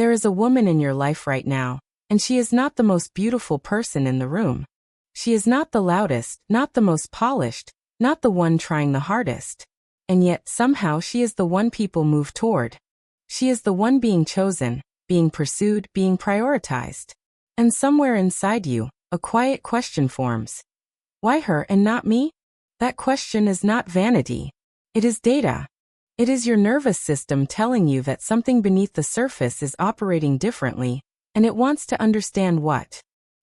There is a woman in your life right now, and she is not the most beautiful person in the room. She is not the loudest, not the most polished, not the one trying the hardest. And yet, somehow she is the one people move toward. She is the one being chosen, being pursued, being prioritized. And somewhere inside you, a quiet question forms. Why her and not me? That question is not vanity. It is data. It is your nervous system telling you that something beneath the surface is operating differently, and it wants to understand what.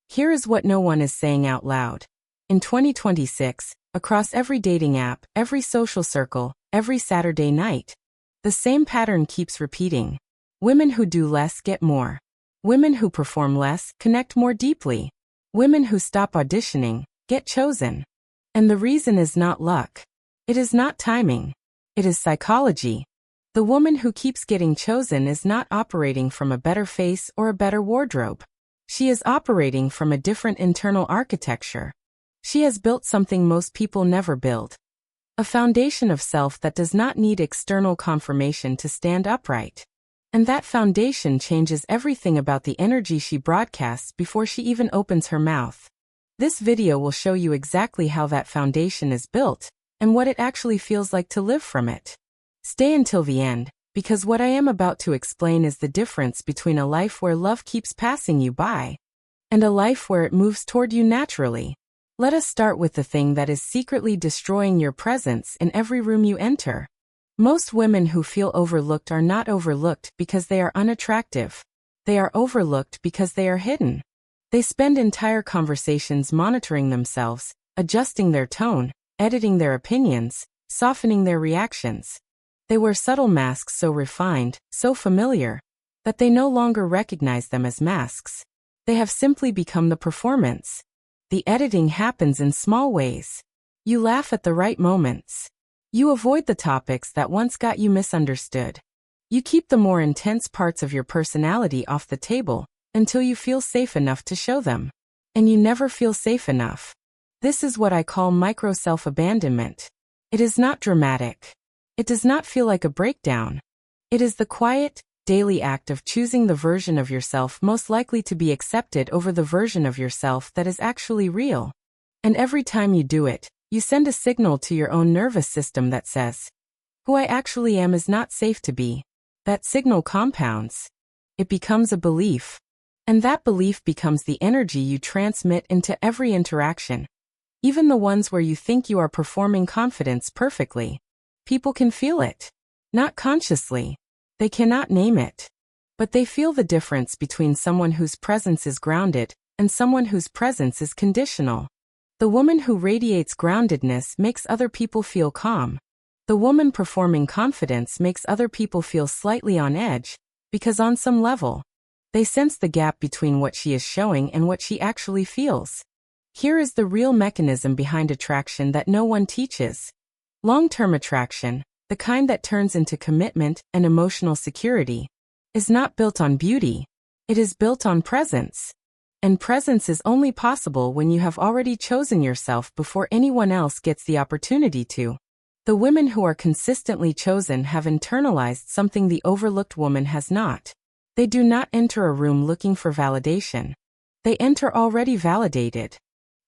Here is what no one is saying out loud. In 2026, across every dating app, every social circle, every Saturday night, the same pattern keeps repeating. Women who do less get more. Women who perform less connect more deeply. Women who stop auditioning get chosen. And the reason is not luck. It is not timing. It is psychology. The woman who keeps getting chosen is not operating from a better face or a better wardrobe. She is operating from a different internal architecture. She has built something most people never build. A foundation of self that does not need external confirmation to stand upright. And that foundation changes everything about the energy she broadcasts before she even opens her mouth. This video will show you exactly how that foundation is built, and what it actually feels like to live from it. Stay until the end, because what I am about to explain is the difference between a life where love keeps passing you by, and a life where it moves toward you naturally. Let us start with the thing that is secretly destroying your presence in every room you enter. Most women who feel overlooked are not overlooked because they are unattractive. They are overlooked because they are hidden. They spend entire conversations monitoring themselves, adjusting their tone, editing their opinions, softening their reactions. They wear subtle masks so refined, so familiar, that they no longer recognize them as masks. They have simply become the performance. The editing happens in small ways. You laugh at the right moments. You avoid the topics that once got you misunderstood. You keep the more intense parts of your personality off the table until you feel safe enough to show them. And you never feel safe enough. This is what I call micro self-abandonment. It is not dramatic. It does not feel like a breakdown. It is the quiet, daily act of choosing the version of yourself most likely to be accepted over the version of yourself that is actually real. And every time you do it, you send a signal to your own nervous system that says, who I actually am is not safe to be. That signal compounds. It becomes a belief. And that belief becomes the energy you transmit into every interaction. Even the ones where you think you are performing confidence perfectly. People can feel it. Not consciously. They cannot name it. But they feel the difference between someone whose presence is grounded and someone whose presence is conditional. The woman who radiates groundedness makes other people feel calm. The woman performing confidence makes other people feel slightly on edge, because on some level, they sense the gap between what she is showing and what she actually feels. Here is the real mechanism behind attraction that no one teaches. Long-term attraction, the kind that turns into commitment and emotional security, is not built on beauty. It is built on presence. And presence is only possible when you have already chosen yourself before anyone else gets the opportunity to. The women who are consistently chosen have internalized something the overlooked woman has not. They do not enter a room looking for validation. They enter already validated.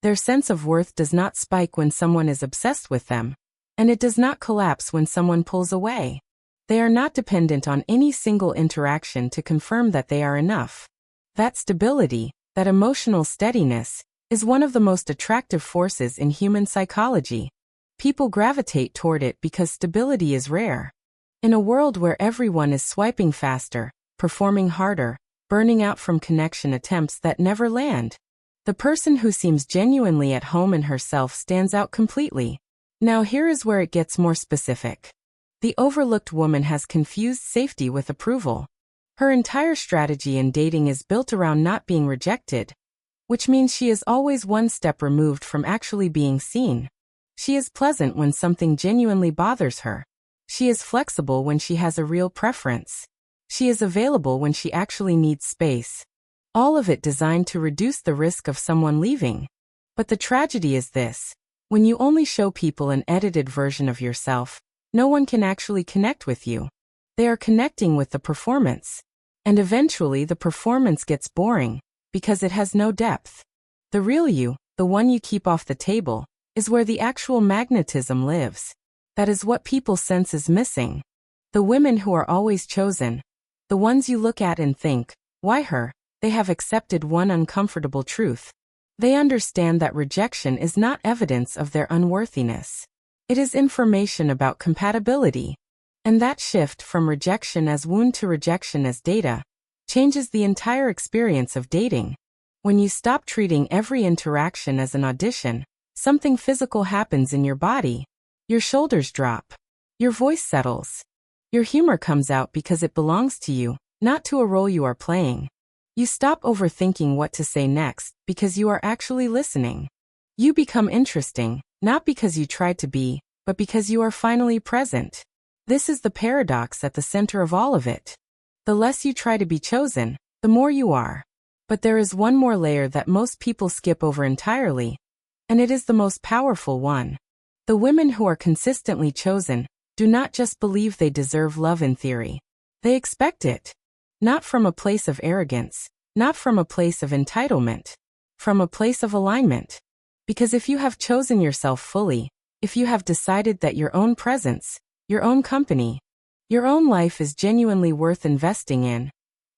Their sense of worth does not spike when someone is obsessed with them, and it does not collapse when someone pulls away. They are not dependent on any single interaction to confirm that they are enough. That stability, that emotional steadiness, is one of the most attractive forces in human psychology. People gravitate toward it because stability is rare. In a world where everyone is swiping faster, performing harder, burning out from connection attempts that never land, the person who seems genuinely at home in herself stands out completely. Now here is where it gets more specific. The overlooked woman has confused safety with approval. Her entire strategy in dating is built around not being rejected, which means she is always one step removed from actually being seen. She is pleasant when something genuinely bothers her. She is flexible when she has a real preference. She is available when she actually needs space. All of it designed to reduce the risk of someone leaving. But the tragedy is this: when you only show people an edited version of yourself, no one can actually connect with you. They are connecting with the performance. And eventually the performance gets boring, because it has no depth. The real you, the one you keep off the table, is where the actual magnetism lives. That is what people sense is missing. The women who are always chosen, the ones you look at and think, why her? They have accepted one uncomfortable truth. They understand that rejection is not evidence of their unworthiness. It is information about compatibility. And that shift from rejection as wound to rejection as data changes the entire experience of dating. When you stop treating every interaction as an audition, something physical happens in your body. Your shoulders drop. Your voice settles. Your humor comes out because it belongs to you, not to a role you are playing. You stop overthinking what to say next because you are actually listening. You become interesting, not because you tried to be, but because you are finally present. This is the paradox at the center of all of it. The less you try to be chosen, the more you are. But there is one more layer that most people skip over entirely, and it is the most powerful one. The women who are consistently chosen do not just believe they deserve love in theory. They expect it. Not from a place of arrogance, not from a place of entitlement, from a place of alignment. Because if you have chosen yourself fully, if you have decided that your own presence, your own company, your own life is genuinely worth investing in,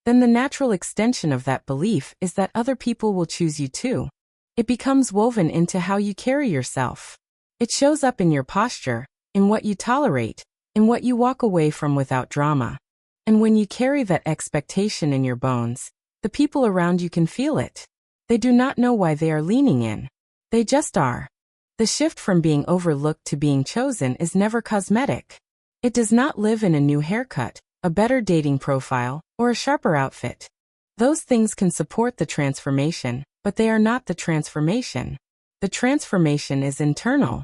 then the natural extension of that belief is that other people will choose you too. It becomes woven into how you carry yourself. It shows up in your posture, in what you tolerate, in what you walk away from without drama. And when you carry that expectation in your bones, the people around you can feel it. They do not know why they are leaning in. They just are. The shift from being overlooked to being chosen is never cosmetic. It does not live in a new haircut, a better dating profile, or a sharper outfit. Those things can support the transformation, but they are not the transformation. The transformation is internal.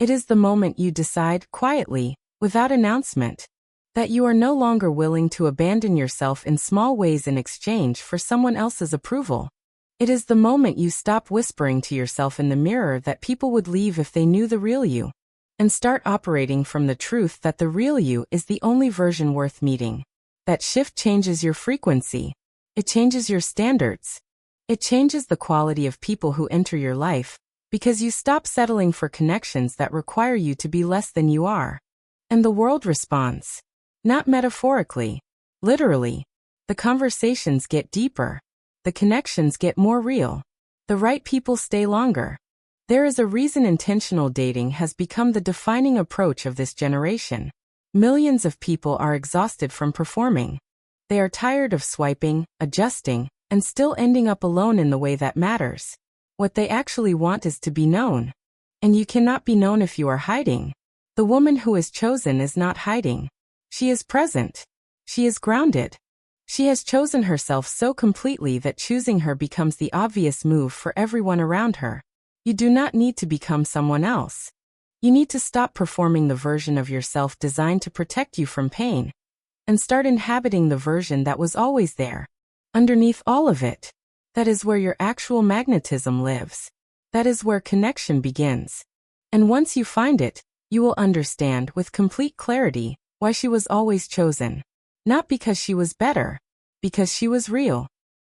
It is the moment you decide, quietly, without announcement, that you are no longer willing to abandon yourself in small ways in exchange for someone else's approval. It is the moment you stop whispering to yourself in the mirror that people would leave if they knew the real you, and start operating from the truth that the real you is the only version worth meeting. That shift changes your frequency. It changes your standards. It changes the quality of people who enter your life, because you stop settling for connections that require you to be less than you are. And the world responds. Not metaphorically, literally. The conversations get deeper. The connections get more real. The right people stay longer. There is a reason intentional dating has become the defining approach of this generation. Millions of people are exhausted from performing. They are tired of swiping, adjusting, and still ending up alone in the way that matters. What they actually want is to be known. And you cannot be known if you are hiding. The woman who is chosen is not hiding. She is present. She is grounded. She has chosen herself so completely that choosing her becomes the obvious move for everyone around her. You do not need to become someone else. You need to stop performing the version of yourself designed to protect you from pain, and start inhabiting the version that was always there. Underneath all of it, that is where your actual magnetism lives. That is where connection begins. And once you find it, you will understand with complete clarity why she was always chosen. Not because she was better, because she was real.